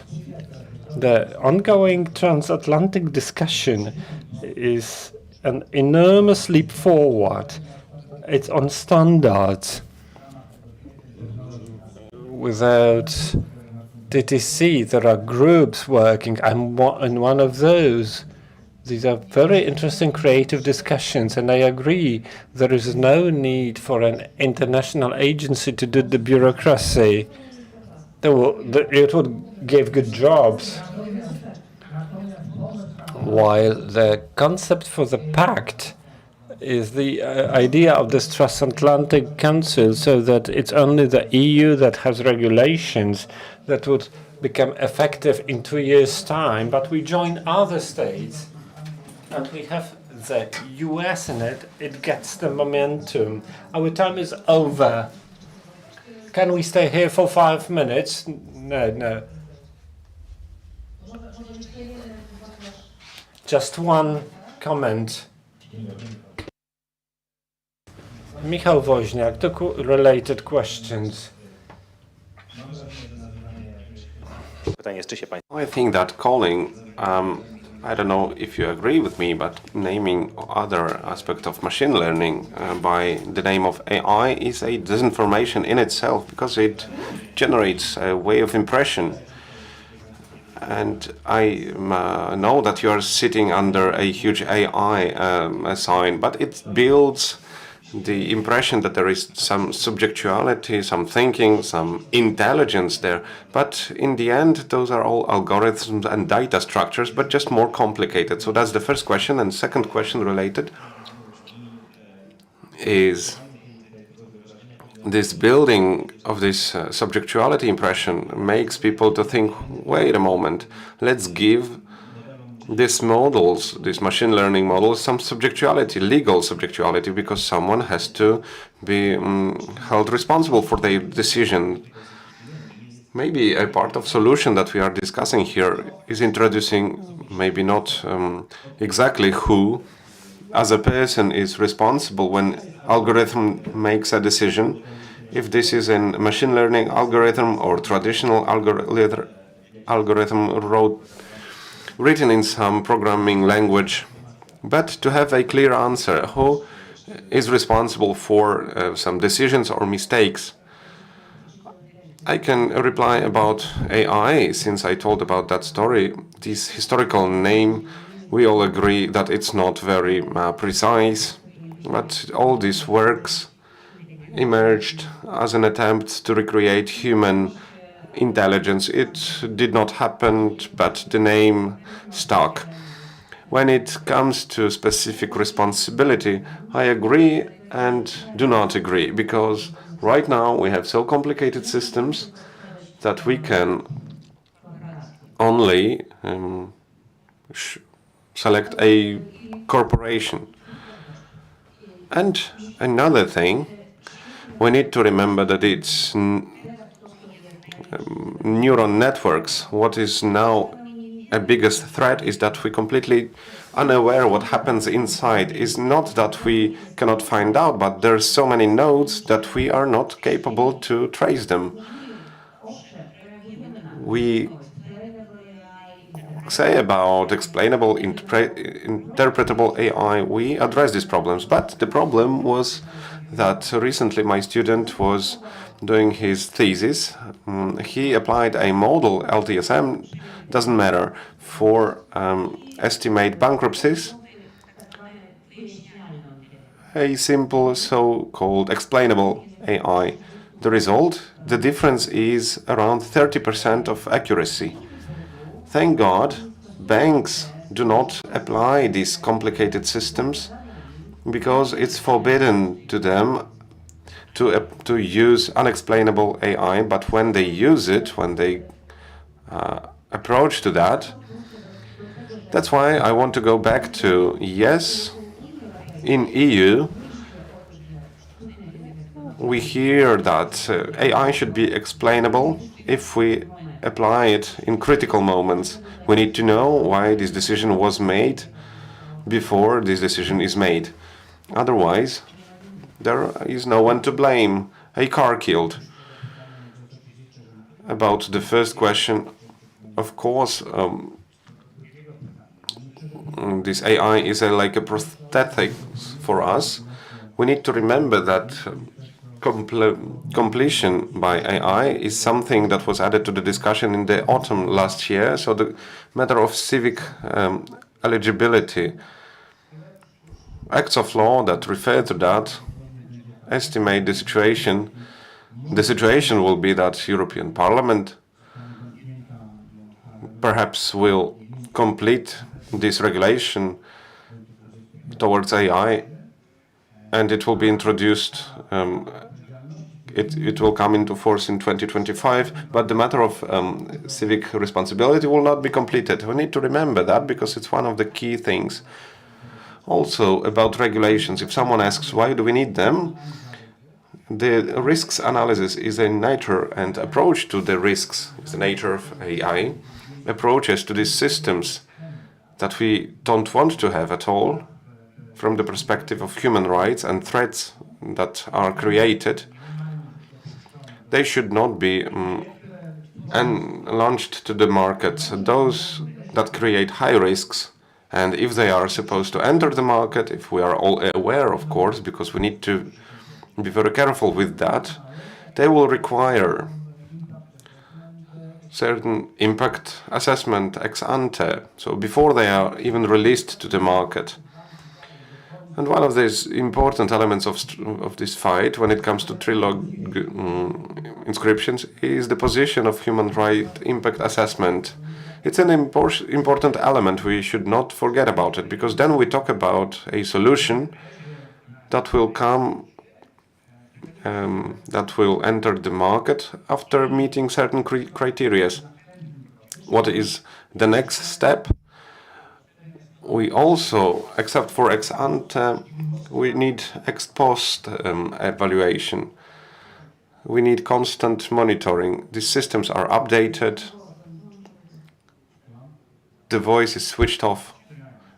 The ongoing transatlantic discussion is an enormous leap forward. It's on standards. Without TTC, there are groups working. I'm in one of those. These are very interesting creative discussions, and I agree there is no need for an international agency to do the bureaucracy. It would give good jobs. While the concept for the pact is the idea of this transatlantic council, so that it's only the EU that has regulations that would become effective in 2 years' time, but we join other states and we have the US in it, it gets the momentum. Our time is over. Can we stay here for 5 minutes? No. Just one comment. Michał Woźniak, two related questions. I think that calling, I don't know if you agree with me, but naming other aspect of machine learning by the name of AI is a disinformation in itself, because it generates a way of impression. And I know that you are sitting under a huge AI sign, but it builds the impression that there is some subjectuality, some thinking, some intelligence there. But in the end, those are all algorithms and data structures, but just more complicated. So that's the first question. And second question related is this building of this subjectuality impression makes people to think, wait a moment, let's give these models, these machine learning models, some subjectuality, legal subjectuality, because someone has to be held responsible for their decision. Maybe a part of solution that we are discussing here is introducing, maybe not exactly who, as a person is responsible when algorithm makes a decision, if this is a machine learning algorithm or traditional algorithm written in some programming language, but to have a clear answer, who is responsible for some decisions or mistakes. I can reply about AI, since I told about that story. This historical name, we all agree that it's not very precise, but all these works emerged as an attempt to recreate human intelligence. It did not happen, but the name stuck. When it comes to specific responsibility, I agree and do not agree, because right now we have so complicated systems that we can only select a corporation. And another thing, we need to remember that it's neural networks. What is now a biggest threat is that we completely unaware what happens inside. Is not that we cannot find out, but there's so many nodes that we are not capable to trace them. We say about explainable, interpretable AI, we address these problems. But the problem was that recently my student was doing his thesis. He applied a model, LTSM, doesn't matter, for estimate bankruptcies. A simple so-called explainable AI. The result, the difference is around 30% of accuracy. Thank God, banks do not apply these complicated systems because it's forbidden to them to use unexplainable AI. But when they use it, when they approach to that, that's why I want to go back to, yes, in EU, we hear that AI should be explainable if we apply it in critical moments. We need to know why this decision was made before this decision is made. Otherwise, there is no one to blame. A car killed. About the first question, of course, this AI is like a prosthetic for us. We need to remember that completion by AI is something that was added to the discussion in the autumn last year. So the matter of civic eligibility, acts of law that refer to that, estimate the situation. The situation will be that European Parliament perhaps will complete this regulation towards AI, and it will be introduced. It will come into force in 2025, but the matter of civic responsibility will not be completed. We need to remember that because it's one of the key things. Also about regulations, if someone asks why do we need them, the risks analysis is a nature and approach to the risks, is the nature of AI, approaches to these systems that we don't want to have at all from the perspective of human rights and threats that are created. They should not be launched to the market. Those that create high risks, and if they are supposed to enter the market, if we are all aware, of course, because we need to be very careful with that, they will require certain impact assessment ex ante, so before they are even released to the market. And one of these important elements of this fight, when it comes to trilog inscriptions, is the position of human right impact assessment. It's an important element. We should not forget about it, because then we talk about a solution that will come, that will enter the market after meeting certain criteria. What is the next step? We also, except for ex ante, we need ex post evaluation. We need constant monitoring. These systems are updated. The voice is switched off,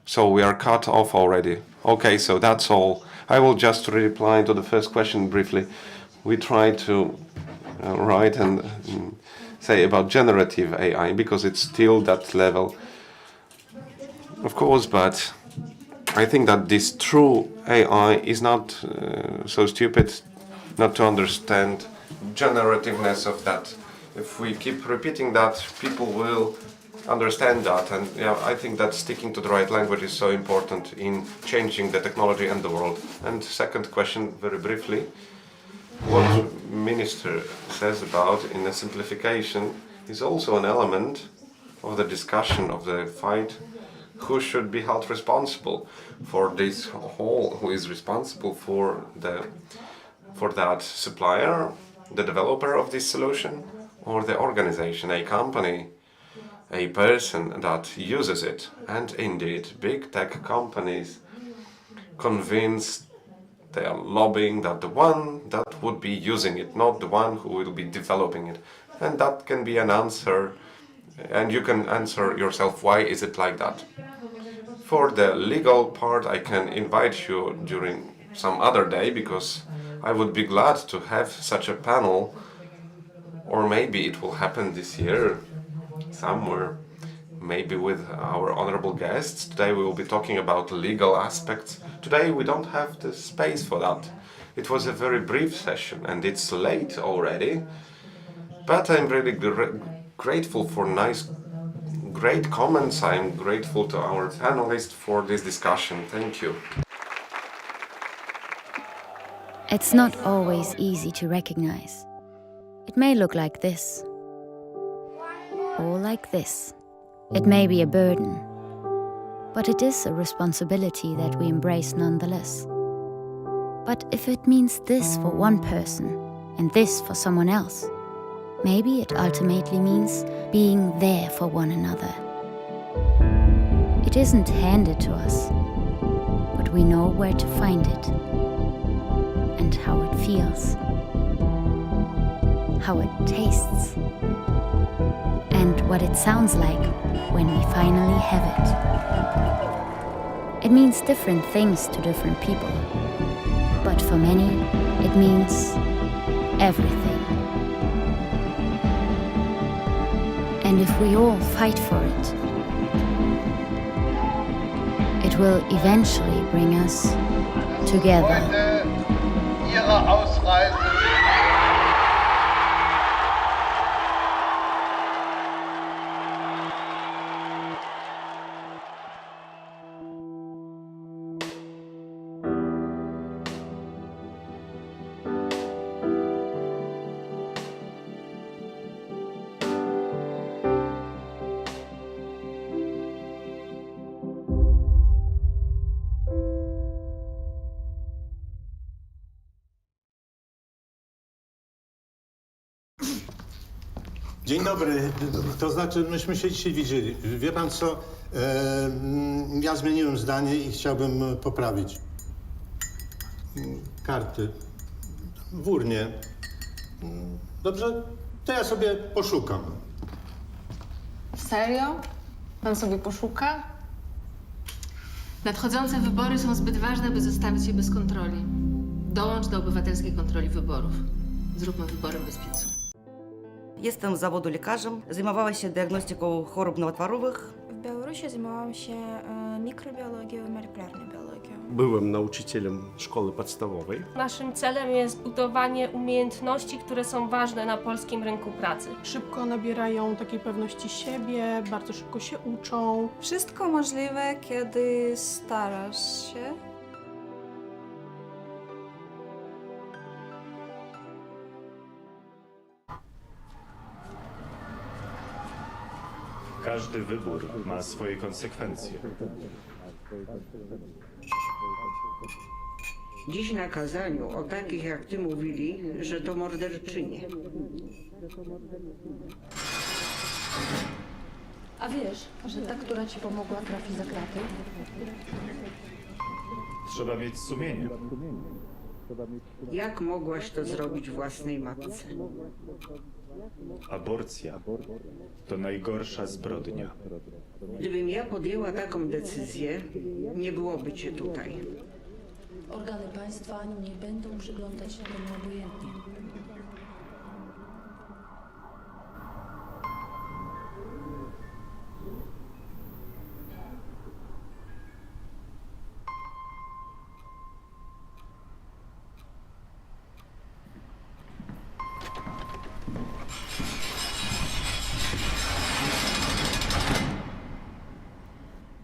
so we are cut off already. Okay, so that's all. I will just reply to the first question briefly. We try to write and say about generative AI, because it's still that level. Of course, but I think that this true AI is not so stupid not to understand generativeness of that. If we keep repeating that, people will understand that. And yeah, I think that sticking to the right language is so important in changing the technology and the world. And second question, very briefly, what Minister says about in the simplification is also an element of the discussion of the fight. Who should be held responsible for this whole? Who is responsible for that supplier, the developer of this solution, or the organization, a company, a person that uses it? And indeed, big tech companies convince they are lobbying that the one that would be using it, not the one who will be developing it. And that can be an answer, and you can answer yourself, why is it like that? For the legal part, I can invite you during some other day, because I would be glad to have such a panel, or maybe it will happen this year somewhere, maybe with our honorable guests. Today we will be talking about legal aspects. Today we don't have the space for that. It was a very brief session and it's late already, but I'm really grateful for great comments. I'm grateful to our panelists for this discussion. Thank you. It's not always easy to recognize. It may look like this, or like this. It may be a burden, but it is a responsibility that we embrace nonetheless. But if it means this for one person and this for someone else, maybe it ultimately means being there for one another. It isn't handed to us, but we know where to find it and how it feels, how it tastes, and what it sounds like when we finally have it. It means different things to different people, but for many, it means everything. And if we all fight for it, it will eventually bring us together. Ihre Ausreise. Dzień dobry. To znaczy, myśmy się dzisiaj widzieli. Wie pan co? Ja zmieniłem zdanie i chciałbym poprawić. Karty. W urnie. Dobrze? To ja sobie poszukam. Serio? Pan sobie poszuka? Nadchodzące wybory są zbyt ważne, by zostawić je bez kontroli. Dołącz do obywatelskiej kontroli wyborów. Zróbmy wybory bez PiS-u. Jestem z zawodu lekarzem, zajmowałam się diagnostyką chorób nowotworowych. W Białorusi zajmowałam się mikrobiologią i molekularną biologią. Byłem nauczycielem szkoły podstawowej. Naszym celem jest budowanie umiejętności, które są ważne na polskim rynku pracy. Szybko nabierają takiej pewności siebie, bardzo szybko się uczą. Wszystko możliwe, kiedy starasz się. Każdy wybór ma swoje konsekwencje. Dziś na kazaniu o takich jak ty mówili, że to morderczynie. A wiesz, że ta, która ci pomogła, trafi za kraty? Trzeba mieć sumienie. Jak mogłaś to zrobić własnej matce? Aborcja to najgorsza zbrodnia. Gdybym ja podjęła taką decyzję, nie byłoby cię tutaj. Organy państwa nie będą przyglądać się temu obojętnie.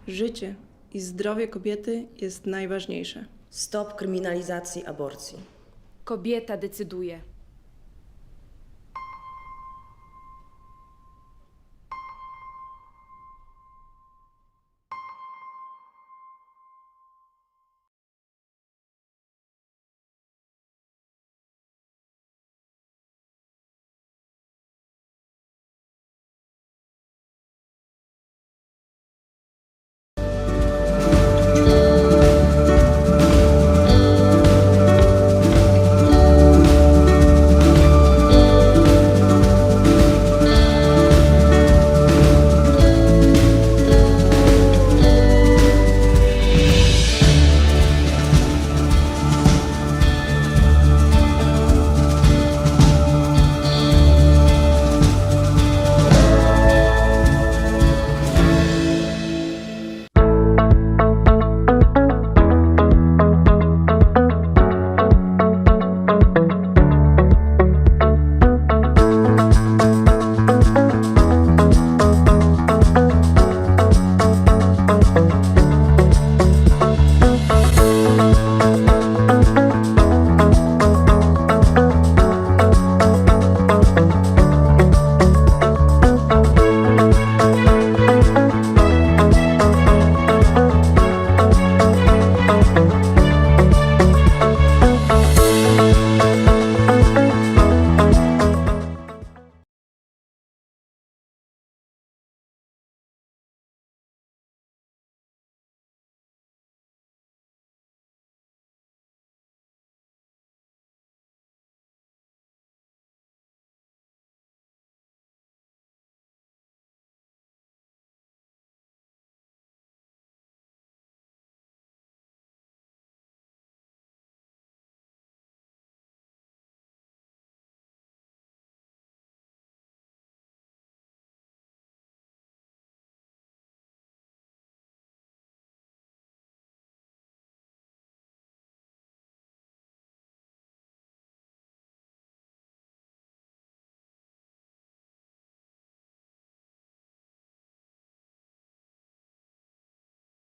Życie i zdrowie kobiety jest najważniejsze. Stop kryminalizacji aborcji. Kobieta decyduje.